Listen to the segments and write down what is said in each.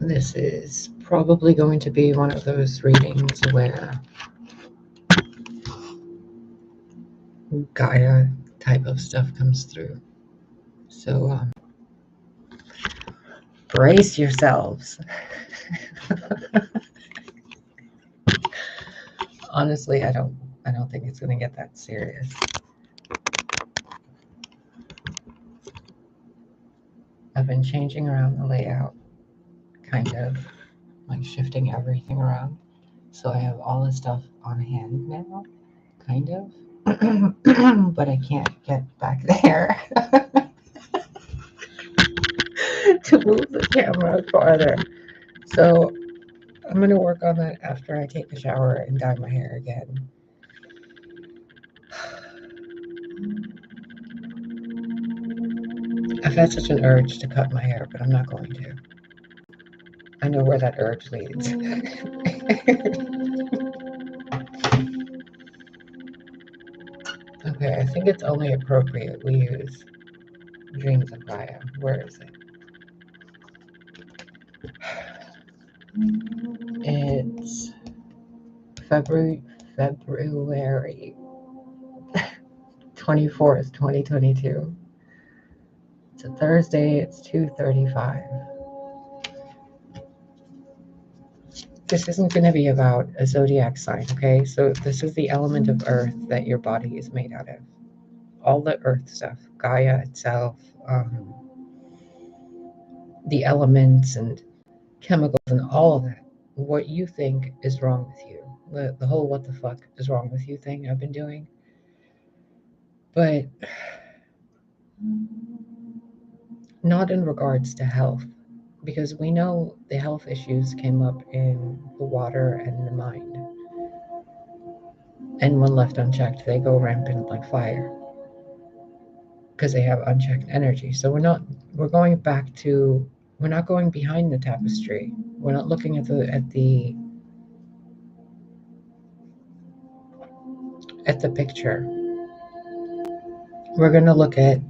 This is probably going to be one of those readings where Gaia type of stuff comes through. So brace yourselves. Honestly, I don't think it's going to get that serious. I've been changing around the layout, kind of like shifting everything around. So I have all this stuff on hand now, kind of. But I can't get back there to move the camera farther. So I'm going to work on that after I take a shower and dye my hair again. I've had such an urge to cut my hair, but I'm not going to. I know where that urge leads. Okay, I think it's only appropriate we use Dreams of Gaia. Where is it? It's February 24th, 2022. It's a Thursday, it's 2:35. This isn't going to be about a zodiac sign, okay? So this is the element of earth that your body is made out of. All the earth stuff, Gaia itself, the elements and chemicals and all of that. What you think is wrong with you. The whole what the fuck is wrong with you thing I've been doing. But not in regards to health. Because we know the health issues came up in the water and the mind. And when left unchecked, they go rampant like fire. Because they have unchecked energy. So we're not going behind the tapestry. We're not looking at the picture. We're going to look at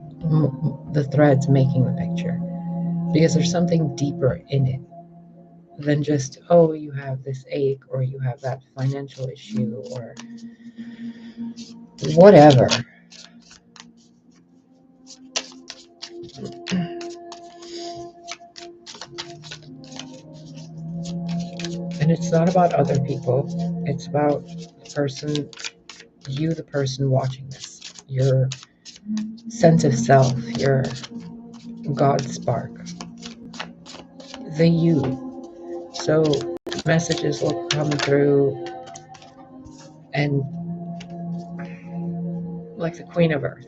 the threads making the picture. Because there's something deeper in it than just, oh, you have this ache or you have that financial issue or whatever. And it's not about other people. It's about the person watching this. Your sense of self, your God spark. The you. So messages will come through and like the Queen of Earth.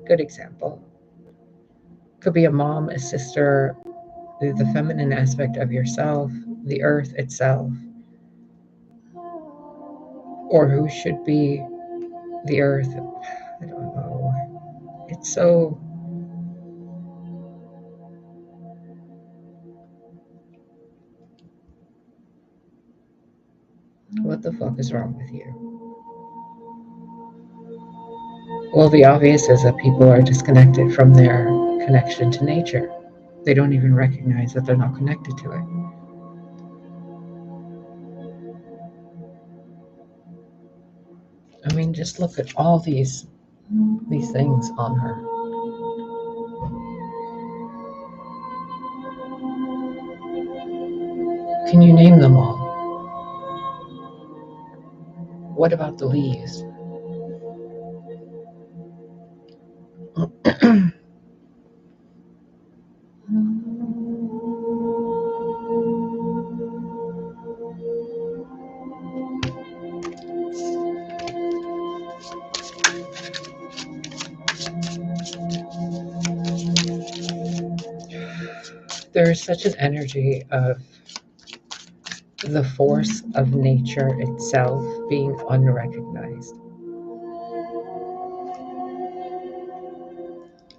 Good example. Could be a mom, a sister, the feminine aspect of yourself, the earth itself, or who should be the earth. I don't know. It's so... What the fuck is wrong with you? Well, the obvious is that people are disconnected from their connection to nature. They don't even recognize that they're not connected to it. I mean, just look at all these things on her. Can you name them all? What about the leaves? There is such an energy of the force of nature itself being unrecognized.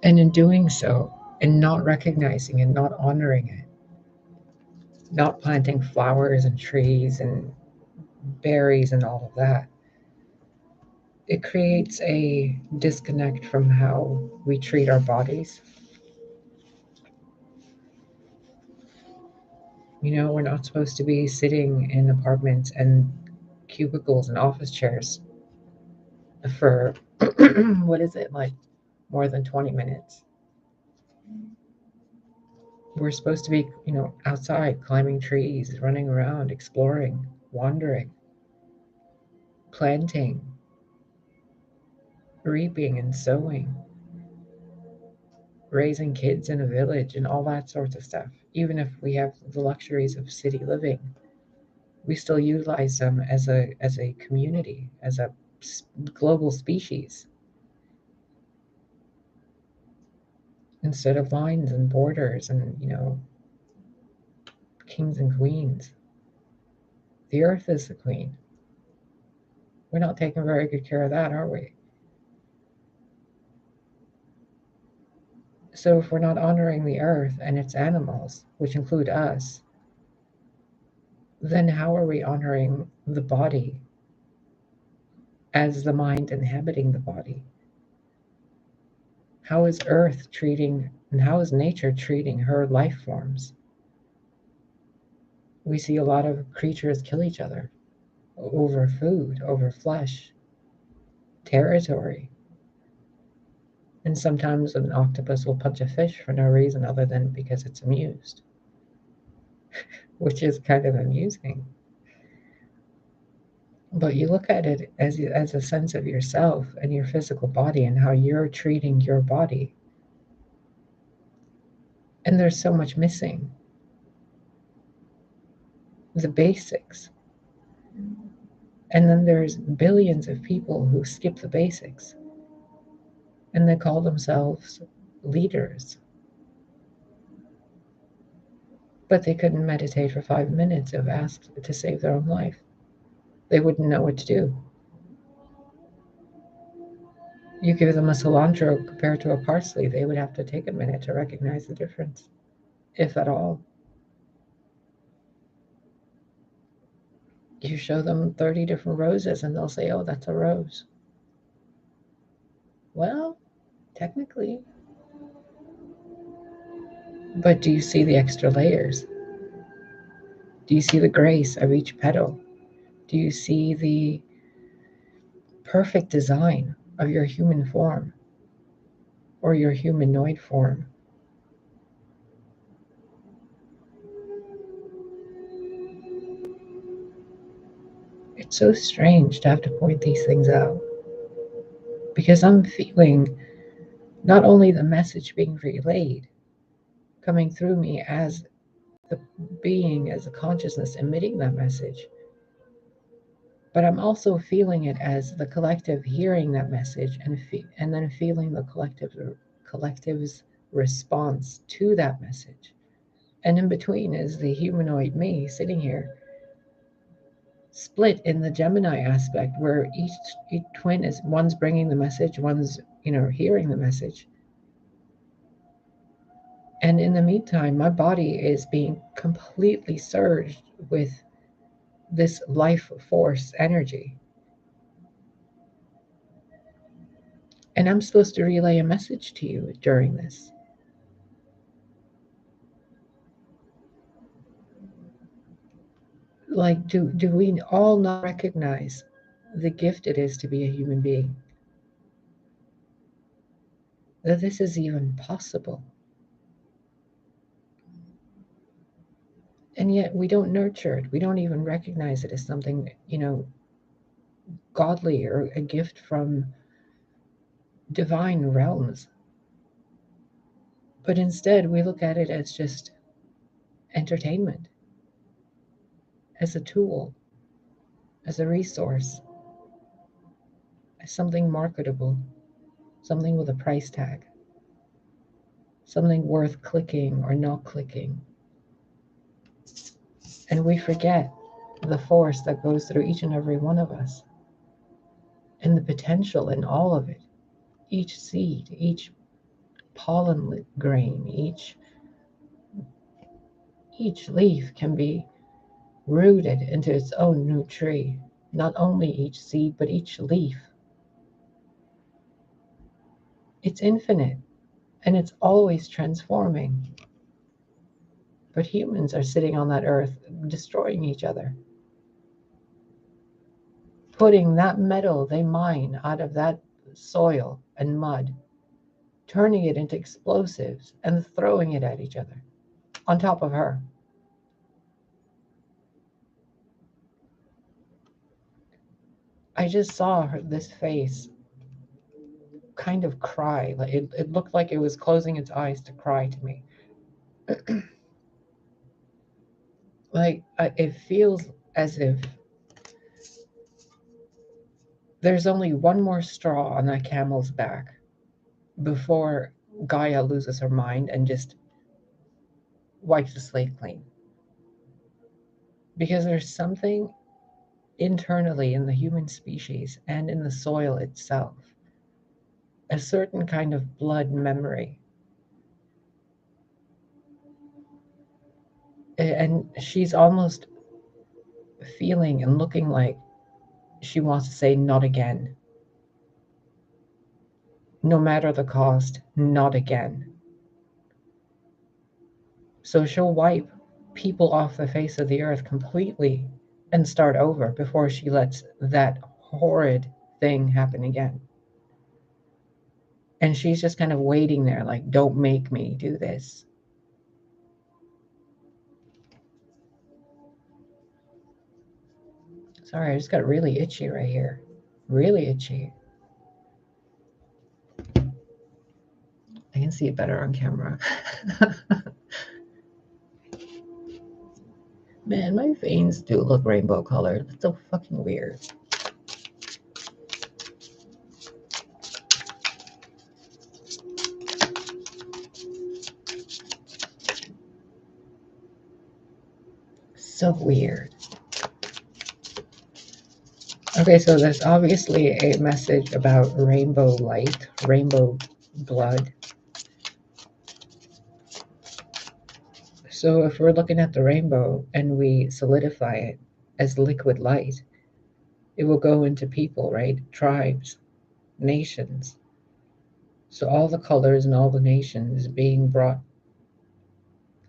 And in doing so, and not recognizing and not honoring it, not planting flowers and trees and berries and all of that, it creates a disconnect from how we treat our bodies. We're not supposed to be sitting in apartments and cubicles and office chairs for, what is it, like more than 20 minutes. We're supposed to be, outside, climbing trees, running around, exploring, wandering, planting, reaping and sowing, raising kids in a village and all that sorts of stuff. Even if we have the luxuries of city living, we still utilize them as a community, as a global species, instead of lines and borders and kings and queens. The earth is the queen. We're not taking very good care of that, are we? So if we're not honoring the earth and its animals, which include us, then how are we honoring the body as the mind inhabiting the body? How is earth treating, and how is nature treating her life forms? We see a lot of creatures kill each other over food, over flesh, territory. And sometimes an octopus will punch a fish for no reason other than because it's amused, which is kind of amusing. But you look at it as a sense of yourself and your physical body and how you're treating your body. And there's so much missing. The basics. And then there's billions of people who skip the basics. And they call themselves leaders. But they couldn't meditate for 5 minutes if asked to save their own life. They wouldn't know what to do. You give them a cilantro compared to a parsley, they would have to take a minute to recognize the difference, if at all. You show them 30 different roses and they'll say, oh, that's a rose. Well, technically. But do you see the extra layers? Do you see the grace of each petal? Do you see the perfect design of your human form or your humanoid form? It's so strange to have to point these things out, because I'm feeling not only the message being relayed, coming through me as the being, as a consciousness emitting that message, but I'm also feeling it as the collective hearing that message and then feeling the collective's response to that message. And in between is the humanoid me sitting here, split in the Gemini aspect, where each twin is, one's bringing the message, one's hearing the message. And in the meantime, my body is being completely surged with this life force energy. And I'm supposed to relay a message to you during this. Like, do we all not recognize the gift it is to be a human being? That this is even possible. And yet we don't nurture it. We don't even recognize it as something, godly or a gift from divine realms. But instead, we look at it as just entertainment, as a tool, as a resource, as something marketable, something with a price tag, something worth clicking or not clicking. And we forget the force that goes through each and every one of us and the potential in all of it. Each seed, each pollen grain, each leaf can be rooted into its own new tree. Not only each seed, but each leaf. It's infinite and it's always transforming. But humans are sitting on that earth destroying each other, putting that metal they mine out of that soil and mud, turning it into explosives and throwing it at each other on top of her. I just saw this face kind of cry. Like it looked like it was closing its eyes to cry to me. Like it feels as if there's only one more straw on that camel's back before Gaia loses her mind and just wipes the slate clean. Because there's something internally in the human species and in the soil itself, a certain kind of blood memory. And she's almost feeling and looking like she wants to say, not again. No matter the cost, not again. So she'll wipe people off the face of the earth completely and start over before she lets that horrid thing happen again. And she's just kind of waiting there, like, don't make me do this. Sorry, I just got really itchy right here. Really itchy. I can see it better on camera. Man, my veins do look rainbow colored. That's so fucking weird. So weird. Okay, so there's obviously a message about rainbow light, rainbow blood. So if we're looking at the rainbow and we solidify it as liquid light, it will go into people, right? Tribes, nations. So all the colors and all the nations being brought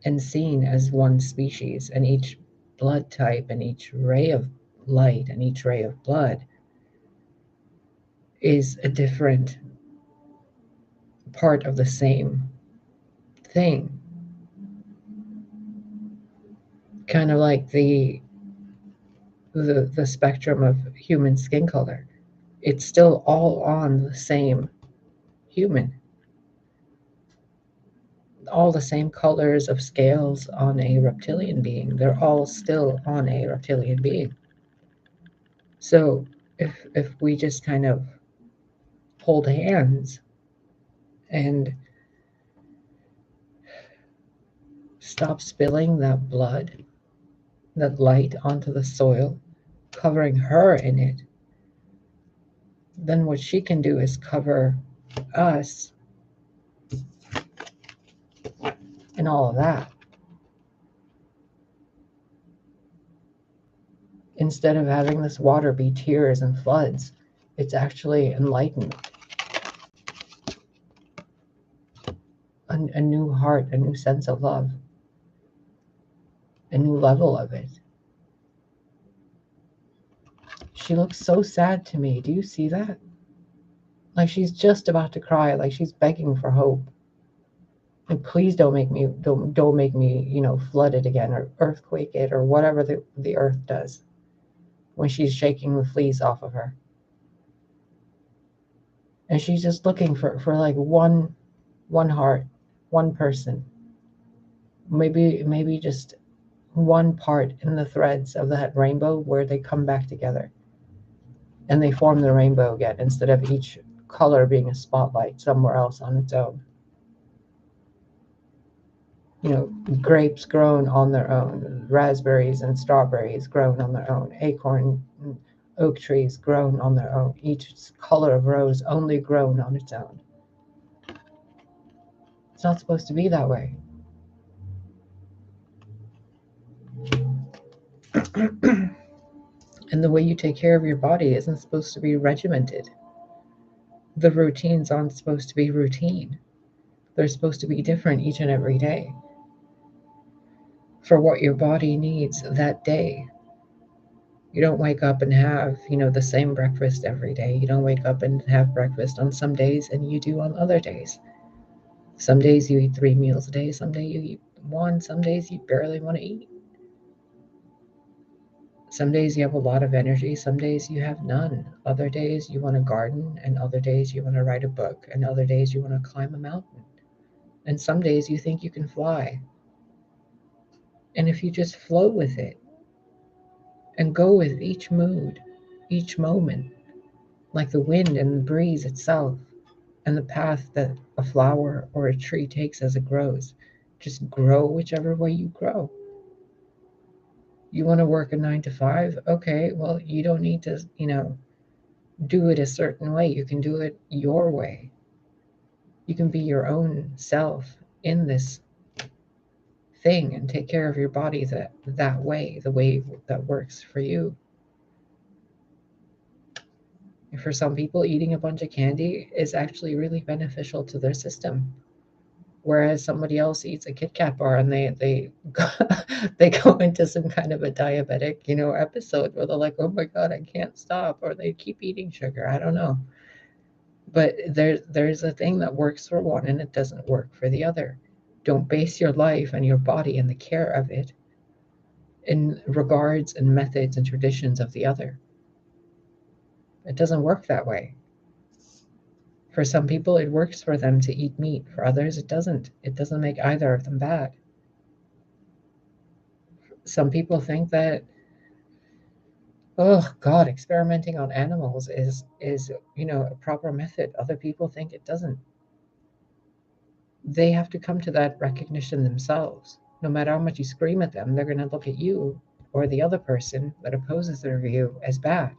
and seen as one species, and each blood type and each ray of light and each ray of blood is a different part of the same thing. Kind of like the spectrum of human skin color. It's still all on the same human. All the same colors of scales on a reptilian being. They're all still on a reptilian being. So if we just kind of hold hands and stop spilling that blood, that light onto the soil, covering her in it, then what she can do is cover us and all of that. Instead of having this water be tears and floods, it's actually enlightenment. A new heart, a new sense of love, a new level of it. She looks so sad to me. Do you see that? Like she's just about to cry, like she's begging for hope. And please don't make me, flood it again or earthquake it or whatever the earth does when she's shaking the fleas off of her. And she's just looking for like one heart, one person. Maybe just one part in the threads of that rainbow where they come back together and they form the rainbow again instead of each color being a spotlight somewhere else on its own. Grapes grown on their own, raspberries and strawberries grown on their own, acorn and oak trees grown on their own, each color of rose only grown on its own. It's not supposed to be that way. And the way you take care of your body isn't supposed to be regimented. The routines aren't supposed to be routine. They're supposed to be different each and every day. for what your body needs that day. You don't wake up and have, the same breakfast every day. You don't wake up and have breakfast on some days and you do on other days. Some days you eat 3 meals a day, some days you eat one, some days you barely want to eat. Some days you have a lot of energy, some days you have none. Other days you want to garden, and other days you want to write a book, and other days you want to climb a mountain. And some days you think you can fly. And if you just flow with it and go with each mood, each moment, like the wind and the breeze itself, and the path that a flower or a tree takes as it grows, just grow whichever way you grow. You want to work a 9 to 5? Okay, well, you don't need to, do it a certain way. You can do it your way. You can be your own self in this thing and take care of your body that way, the way that works for you. For some people, eating a bunch of candy is actually really beneficial to their system. Whereas somebody else eats a Kit Kat bar and they go, they go into some kind of a diabetic, episode where they're like, oh my God, I can't stop, or they keep eating sugar. I don't know. But there's a thing that works for one and it doesn't work for the other. Don't base your life and your body and the care of it in regards and methods and traditions of the other. It doesn't work that way. For some people, it works for them to eat meat. For others, it doesn't. It doesn't make either of them bad. Some people think that, oh God, experimenting on animals is a proper method. Other people think it doesn't. They have to come to that recognition themselves. No matter how much you scream at them, they're going to look at you or the other person that opposes their view as bad,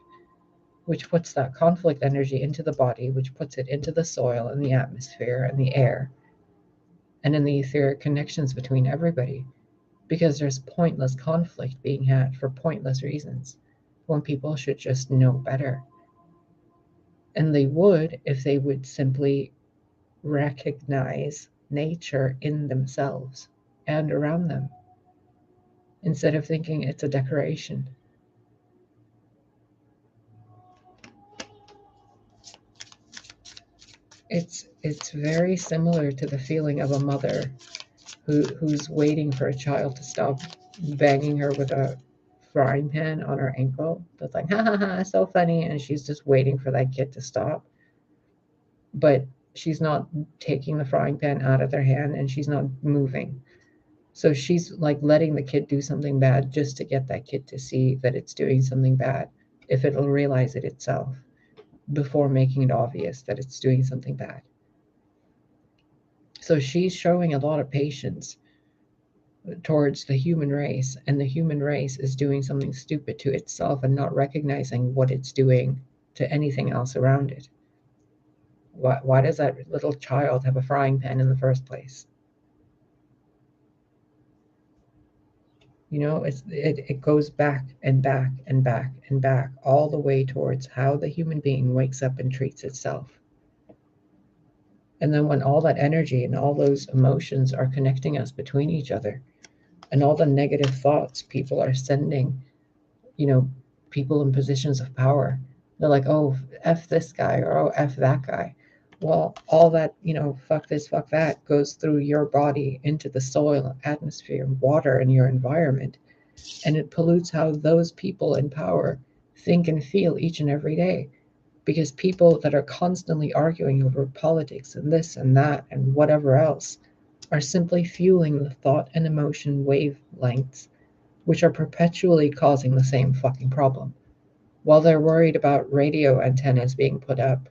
which puts that conflict energy into the body, which puts it into the soil and the atmosphere and the air and in the etheric connections between everybody, because there's pointless conflict being had for pointless reasons when people should just know better. And they would if they would simply recognize nature in themselves and around them instead of thinking it's a decoration. It's very similar to the feeling of a mother who's waiting for a child to stop banging her with a frying pan on her ankle. That's like, ha ha ha, so funny, and she's just waiting for that kid to stop. But she's not taking the frying pan out of their hand and she's not moving. So she's like letting the kid do something bad just to get that kid to see that it's doing something bad, if it'll realize it itself before making it obvious that it's doing something bad. So she's showing a lot of patience towards the human race, and the human race is doing something stupid to itself and not recognizing what it's doing to anything else around it. Why does that little child have a frying pan in the first place? It goes back and back and back and back all the way towards how the human being wakes up and treats itself. And then when all that energy and all those emotions are connecting us between each other, and all the negative thoughts people are sending, people in positions of power, they're like, oh, F this guy, or oh, F that guy. Well, all that, fuck this, fuck that goes through your body into the soil, atmosphere, water, and your environment. And it pollutes how those people in power think and feel each and every day. Because people that are constantly arguing over politics and this and that and whatever else are simply fueling the thought and emotion wavelengths, which are perpetually causing the same fucking problem. While they're worried about radio antennas being put up,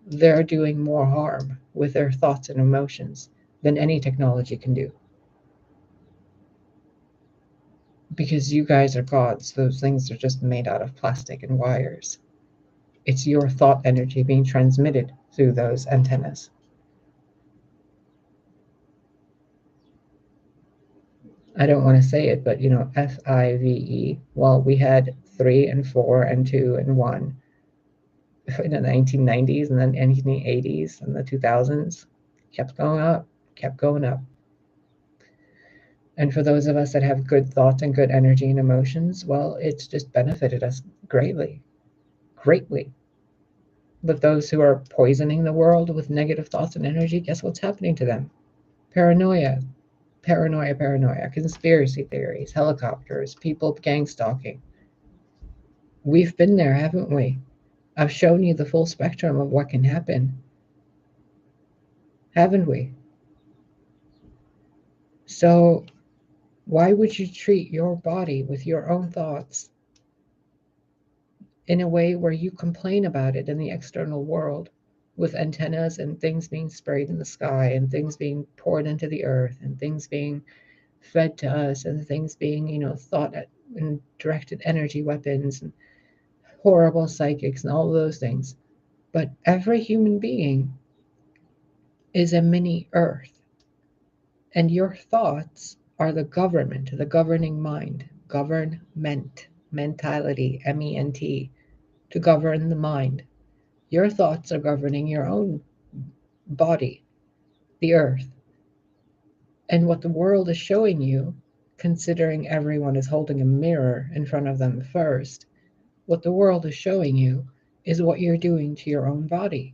they're doing more harm with their thoughts and emotions than any technology can do. Because you guys are gods, those things are just made out of plastic and wires. It's your thought energy being transmitted through those antennas. I don't want to say it, but FIVE. Well, we had 3 and 4 and 2 and 1 in the 1990s, and then in the 80s and the 2000s. Kept going up, kept going up. And for those of us that have good thoughts and good energy and emotions, well, it's just benefited us greatly, greatly. But those who are poisoning the world with negative thoughts and energy, guess what's happening to them? Paranoia, paranoia, paranoia, conspiracy theories, helicopters, people gang stalking. We've been there, haven't we? I've shown you the full spectrum of what can happen, haven't we? So, why would you treat your body with your own thoughts in a way where you complain about it in the external world with antennas and things being sprayed in the sky and things being poured into the earth and things being fed to us and things being, thought at and directed energy weapons and horrible psychics and all of those things. But every human being is a mini earth, and your thoughts are the government, the governing mind, government, mentality, MENT, to govern the mind. Your thoughts are governing your own body, the earth. And what the world is showing you, considering everyone is holding a mirror in front of them first, what the world is showing you is what you're doing to your own body.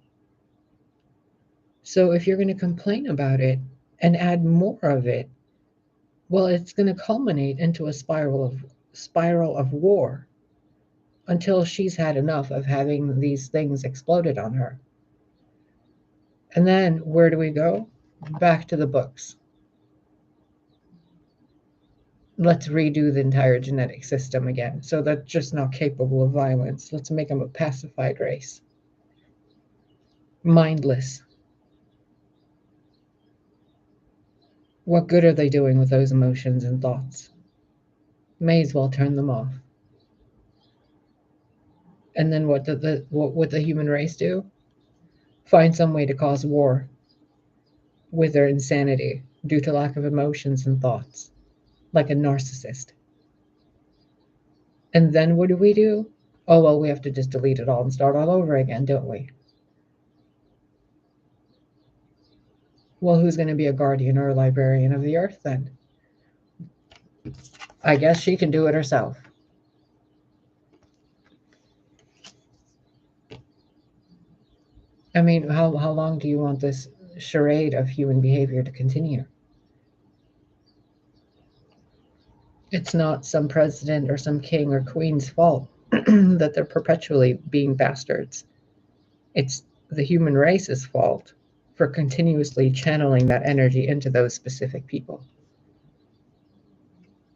So if you're going to complain about it and add more of it, well, it's going to culminate into a spiral of war until she's had enough of having these things exploded on her. And then where do we go? Back to the books. Let's redo the entire genetic system again. So they're just not capable of violence. Let's make them a pacified race. Mindless. What good are they doing with those emotions and thoughts? May as well turn them off. And then what would the human race do? Find some way to cause war with their insanity due to lack of emotions and thoughts, like a narcissist. And then what do? Oh, well, we have to just delete it all and start all over again, don't we? Well, who's going to be a guardian or a librarian of the earth then? I guess she can do it herself. I mean, how long do you want this charade of human behavior to continue? It's not some president or some king or queen's fault that they're perpetually being bastards. It's the human race's fault for continuously channeling that energy into those specific people.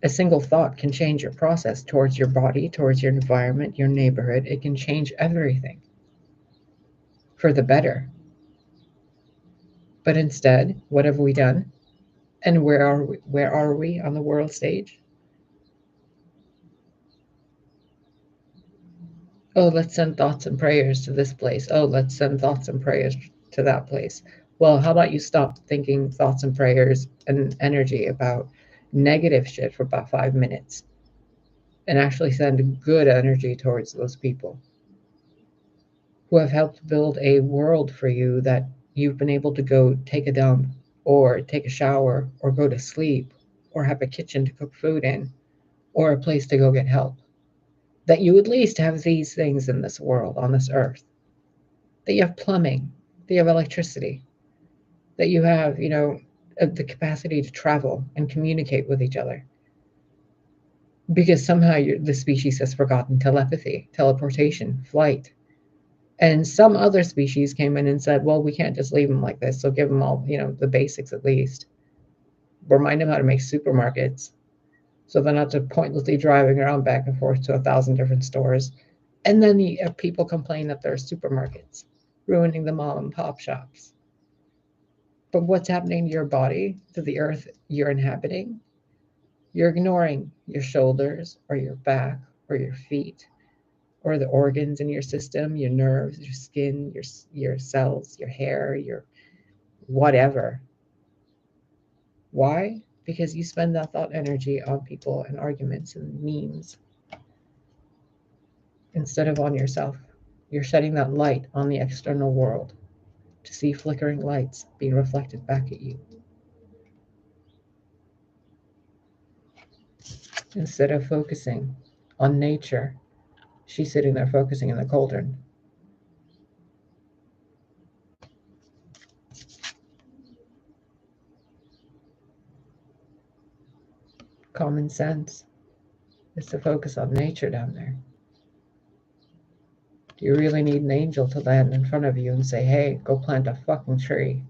A single thought can change your process towards your body, towards your environment, your neighborhood. It can change everything for the better. But instead, what have we done? And where are we? Where are we on the world stage? Oh, let's send thoughts and prayers to this place. Oh, let's send thoughts and prayers to that place. Well, how about you stop thinking thoughts and prayers and energy about negative shit for about 5 minutes and actually send good energy towards those people who have helped build a world for you that you've been able to go take a dump or take a shower or go to sleep or have a kitchen to cook food in or a place to go get help. That you at least have these things in this world, on this earth. That you have plumbing, that you have electricity, that you have, the capacity to travel and communicate with each other. Because somehow the species has forgotten telepathy, teleportation, flight. And some other species came in and said, well, we can't just leave them like this. So give them all, the basics at least. Remind them how to make supermarkets so they're not just pointlessly driving around back and forth to 1,000 different stores. And then the people complain that they're supermarkets, ruining the mom and pop shops. But what's happening to your body, to the earth you're inhabiting? You're ignoring your shoulders or your back or your feet or the organs in your system, your nerves, your skin, your cells, your hair, your whatever. Why? Because you spend that thought energy on people and arguments and memes instead of on yourself. You're shedding that light on the external world to see flickering lights being reflected back at you. Instead of focusing on nature, she's sitting there focusing in the cauldron. Common sense is to focus on nature down there. Do you really need an angel to land in front of you and say, hey, go plant a fucking tree?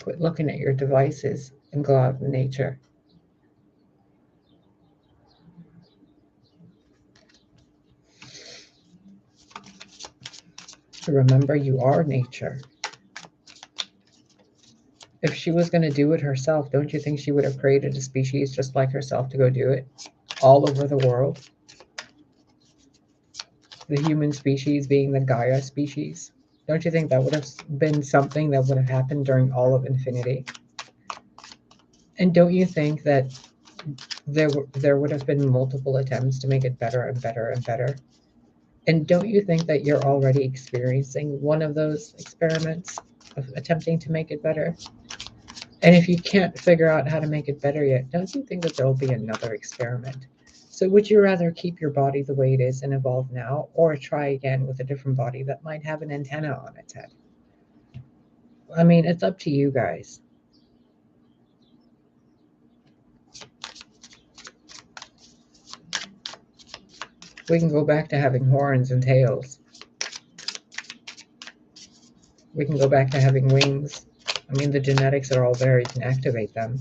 Quit looking at your devices and go out in nature. Remember, you are nature. If she was going to do it herself, don't you think she would have created a species just like herself to go do it all over the world? The human species being the Gaia species. Don't you think that would have been something that would have happened during all of infinity? And don't you think that there would have been multiple attempts to make it better and better and better? And don't you think that you're already experiencing one of those experiments of attempting to make it better? And if you can't figure out how to make it better yet, don't you think that there will be another experiment? So would you rather keep your body the way it is and evolve now, or try again with a different body that might have an antenna on its head? I mean, it's up to you guys. We can go back to having horns and tails. We can go back to having wings. I mean, the genetics are all there. You can activate them.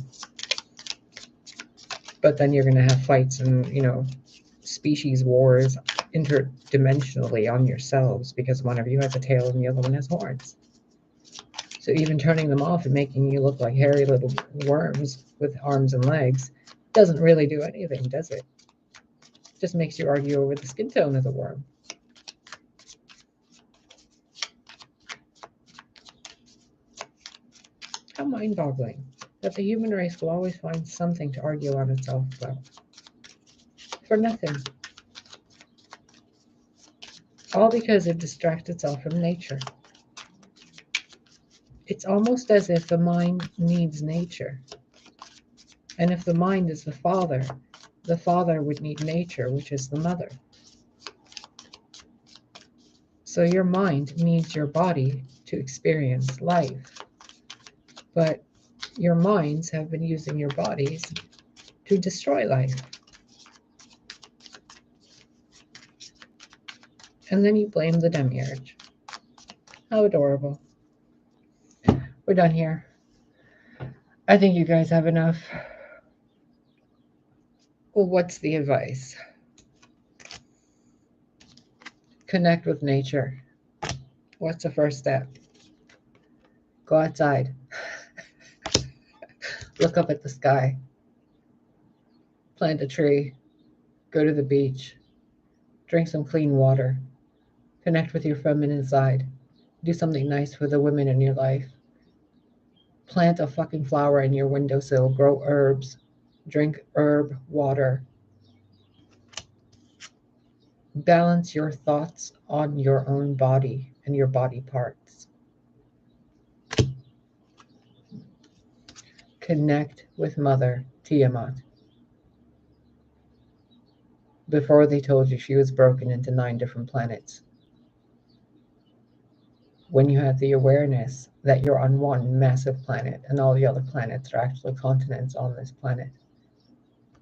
But then you're going to have fights and, species wars interdimensionally on yourselves because one of you has a tail and the other one has horns. So even turning them off and making you look like hairy little worms with arms and legs doesn't really do anything, does it? Just makes you argue over the skin tone of the worm. How mind-boggling that the human race will always find something to argue on itself about. For nothing. All because it distracts itself from nature. It's almost as if the mind needs nature. And if the mind is the father would need nature, which is the mother. So your mind needs your body to experience life. But your minds have been using your bodies to destroy life. And then you blame the demiurge. How adorable. We're done here. I think you guys have enough. Well, what's the advice? Connect with nature. What's the first step? Go outside. Look up at the sky. Plant a tree. Go to the beach. Drink some clean water. Connect with your feminine side. Do something nice for the women in your life. Plant a fucking flower in your windowsill. Grow herbs. Drink herb water. Balance your thoughts on your own body and your body parts. Connect with Mother Tiamat. Before they told you she was broken into 9 different planets. When you have the awareness that you're on one massive planet and all the other planets are actually continents on this planet,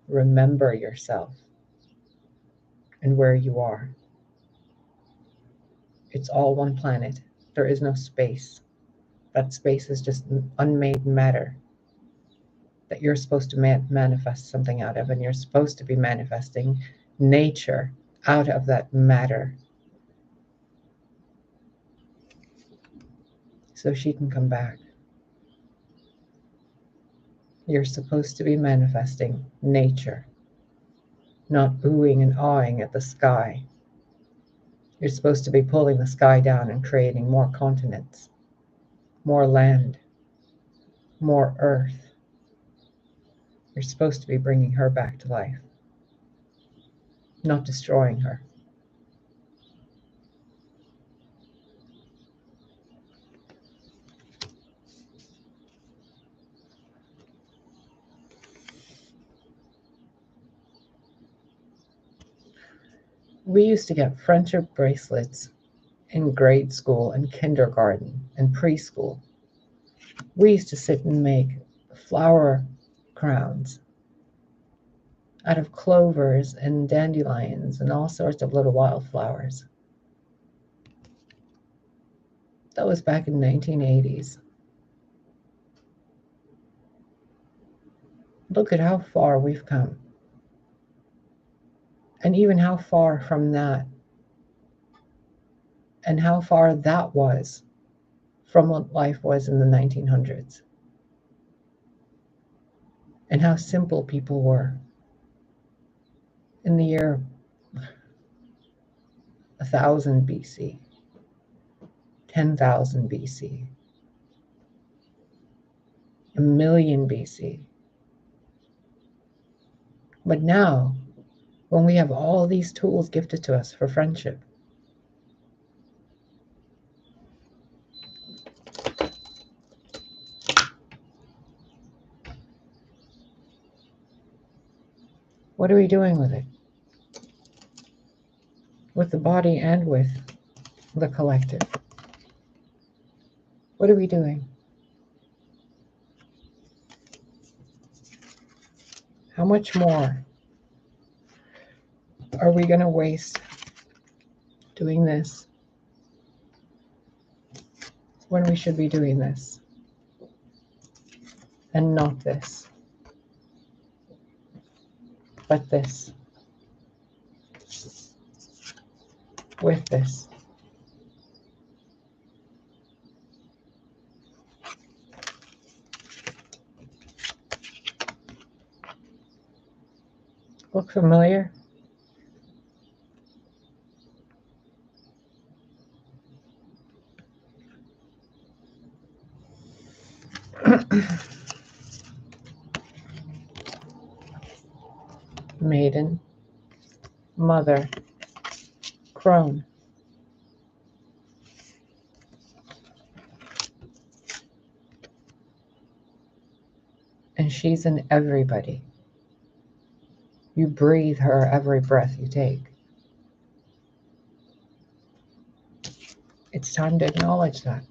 remember yourself and where you are. It's all one planet. There is no space. That space is just unmade matter that you're supposed to manifest something out of, and you're supposed to be manifesting nature out of that matter so she can come back. You're supposed to be manifesting nature, not oohing and awing at the sky. You're supposed to be pulling the sky down and creating more continents, more land, more earth. You're supposed to be bringing her back to life, not destroying her. We used to get friendship bracelets in grade school and kindergarten and preschool. We used to sit and make flower crowns out of clovers and dandelions and all sorts of little wildflowers. That was back in 1980s. Look at how far we've come. And even how far from that, and how far that was from what life was in the 1900s. And how simple people were in the year 1000 BC, 10,000 BC, a million BC. But now, when we have all these tools gifted to us for friendship, what are we doing with it? With the body and with the collective. What are we doing? How much more are we going to waste doing this when we should be doing this and not this, but this, with this? Look familiar? Maiden, mother, crone. And she's in everybody. You breathe her every breath you take. It's time to acknowledge that.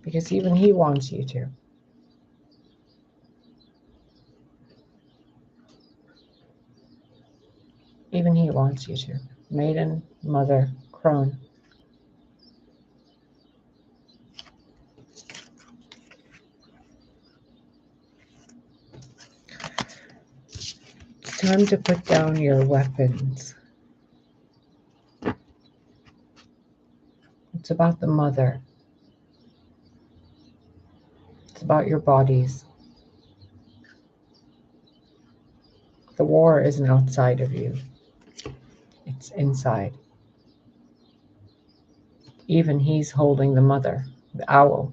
Because even he wants you to. Even he wants you to. Maiden, mother, crone. It's time to put down your weapons. It's about the mother. It's about your bodies. The war isn't outside of you. It's inside. Even he's holding the mother, the owl,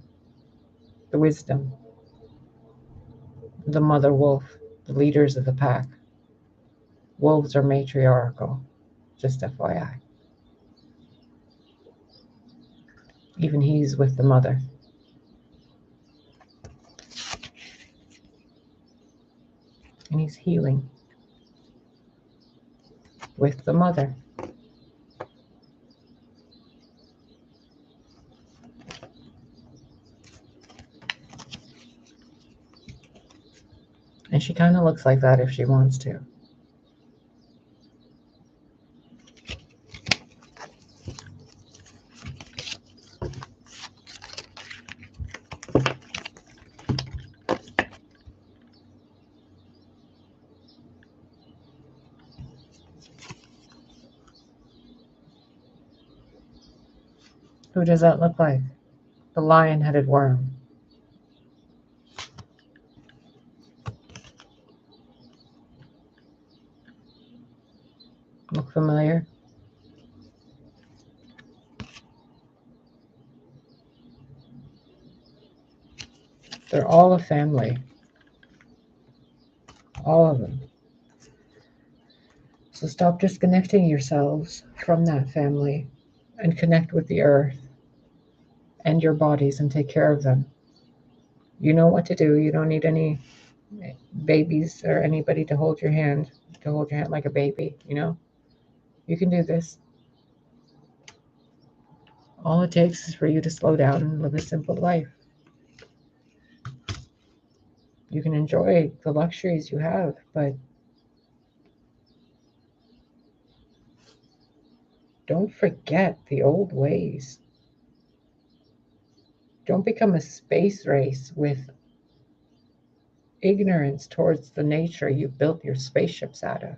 the wisdom, the mother wolf, the leaders of the pack. Wolves are matriarchal, just FYI. Even he's with the mother. And he's healing with the mother. And she kind of looks like that if she wants to. Who does that look like? The lion-headed worm. Look familiar? They're all a family. All of them. So stop disconnecting yourselves from that family and connect with the earth and your bodies and take care of them. You know what to do. You don't need any babies or anybody to hold your hand, like a baby, you know? You can do this. All it takes is for you to slow down and live a simple life. You can enjoy the luxuries you have, but don't forget the old ways. Don't become a space race with ignorance towards the nature you built your spaceships out of.